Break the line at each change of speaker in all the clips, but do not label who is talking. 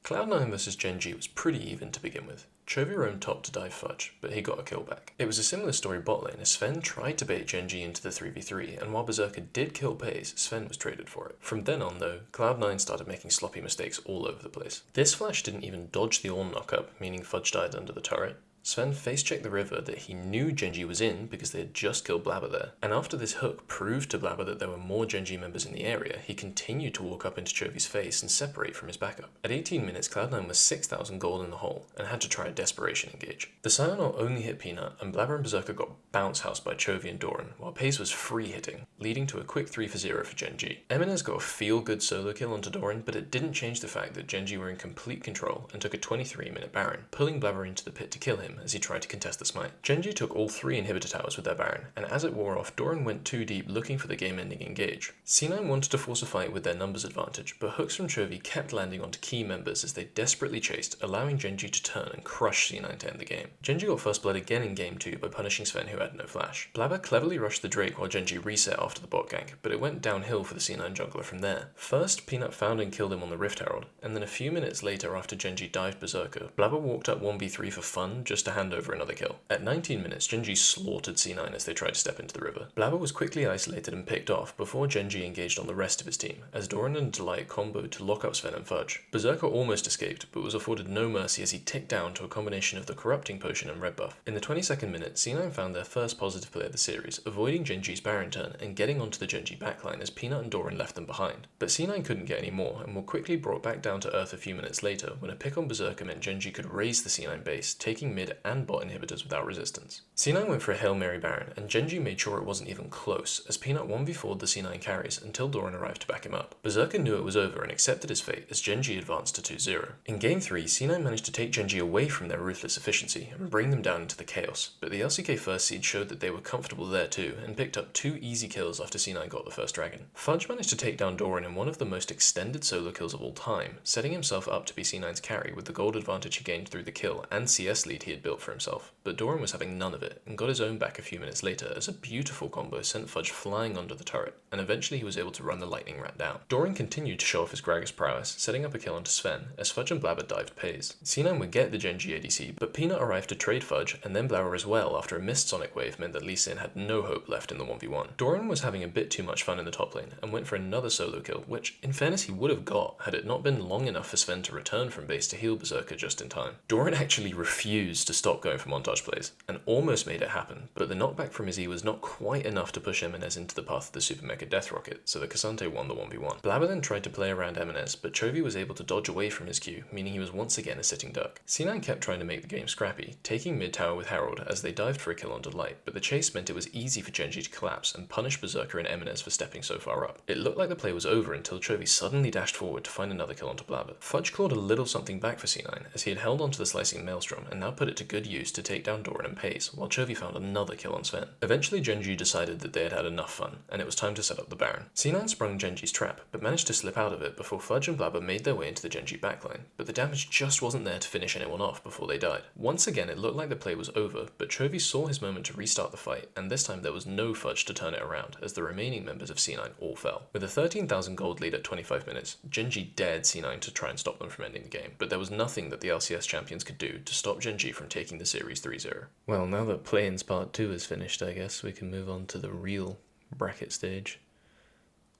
Cloud9 vs Gen.G was pretty even to begin with. Chovy roamed top to dive Fudge, but he got a kill back. It was a similar story bot lane as Sven tried to bait Gen.G into the 3v3, and while Berserker did kill Paze, Sven was traded for it. From then on though, Cloud9 started making sloppy mistakes all over the place. This flash didn't even dodge the Ornn knockup, meaning Fudge died under the turret. Sven face-checked the river that he knew Gen.G was in because they had just killed Blabber there, and after this hook proved to Blabber that there were more Gen.G members in the area, he continued to walk up into Chovy's face and separate from his backup. At 18 minutes, Cloud9 was 6,000 gold in the hole, and had to try a desperation engage. The Sion only hit Peanut, and Blabber and Berserker got bounce housed by Chovy and Doran, while Paze was free hitting, leading to a quick 3-for-0 for Gen.G. MSI got a feel-good solo kill onto Doran, but it didn't change the fact that Gen.G were in complete control and took a 23-minute Baron, pulling Blabber into the pit to kill him as he tried to contest the smite. Gen.G took all 3 inhibitor towers with their Baron, and as it wore off, Doran went too deep looking for the game-ending engage. C9 wanted to force a fight with their numbers advantage, but hooks from Chovy kept landing onto key members as they desperately chased, allowing Gen.G to turn and crush C9 to end the game. Gen.G got first blood again in game 2 by punishing Sven who had no flash. Blabber cleverly rushed the Drake while Gen.G reset after the bot gank, but it went downhill for the C9 jungler from there. First, Peanut found and killed him on the Rift Herald, and then a few minutes later after Gen.G dived Berserker, Blabber walked up 1v3 for fun just to hand over another kill. At 19 minutes, Gen.G slaughtered C9 as they tried to step into the river. Blabber was quickly isolated and picked off before Gen.G engaged on the rest of his team, as Doran and Delight comboed to lock up Sven and Fudge. Berserker almost escaped, but was afforded no mercy as he ticked down to a combination of the corrupting potion and red buff. In the 22nd minute, C9 found their first positive play of the series, avoiding Gen.G's Baron turn and getting onto the Gen.G backline as Peanut and Doran left them behind. But C9 couldn't get any more, and were quickly brought back down to earth a few minutes later when a pick on Berserker meant Gen.G could raise the C9 base, taking mid and bot inhibitors without resistance. C9 went for a Hail Mary Baron, and Gen.G made sure it wasn't even close, as Peanut 1v4'd the C9 carries until Doran arrived to back him up. Berserker knew it was over and accepted his fate as Gen.G advanced to 2-0. In game 3, C9 managed to take Gen.G away from their ruthless efficiency and bring them down into the chaos, but the LCK first seed showed that they were comfortable there too, and picked up 2 easy kills after C9 got the first dragon. Fudge managed to take down Doran in one of the most extended solo kills of all time, setting himself up to be C9's carry with the gold advantage he gained through the kill and CS lead he had built for himself. But Doran was having none of it, and got his own back a few minutes later as a beautiful combo sent Fudge flying under the turret, and eventually he was able to run the lightning rat down. Doran continued to show off his Gragas prowess, setting up a kill onto Sven, as Fudge and Blabber dived Paze. C9 would get the Gen.G ADC, but Peanut arrived to trade Fudge, and then Blabber as well after a missed Sonic Wave meant that Lee Sin had no hope left in the 1v1. Doran was having a bit too much fun in the top lane, and went for another solo kill, which in fairness he would have got had it not been long enough for Sven to return from base to heal Berserker just in time. Doran actually refused to stop going for montage plays, and almost made it happen, but the knockback from his E was not quite enough to push MNS into the path of the Super Mega Death Rocket, so the Cassante won the 1v1. Blabber then tried to play around MNS, but Chovy was able to dodge away from his Q, meaning he was once again a sitting duck. C9 kept trying to make the game scrappy, taking mid tower with Herald as they dived for a kill on Delight, but the chase meant it was easy for Gen.G to collapse and punish Berserker and MNS for stepping so far up. It looked like the play was over until Chovy suddenly dashed forward to find another kill onto Blabber. Fudge clawed a little something back for C9 as he had held onto the slicing Maelstrom and now put it to good use to take down Doran and Pace, while Chovy found another kill on Sven. Eventually Gen.G decided that they had had enough fun, and it was time to set up the Baron. C9 sprung Gen.G's trap, but managed to slip out of it before Fudge and Blabber made their way into the Gen.G backline, but the damage just wasn't there to finish anyone off before they died. Once again it looked like the play was over, but Chovy saw his moment to restart the fight, and this time there was no Fudge to turn it around, as the remaining members of C9 all fell. With a 13,000 gold lead at 25 minutes, Gen.G dared C9 to try and stop them from ending the game, but there was nothing that the LCS champions could do to stop Gen.G from taking the series 3-0. Well, now that Play-ins Part 2 is finished, I guess we can move on to the real bracket stage.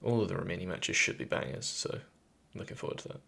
All of the remaining matches should be bangers, so looking forward to that.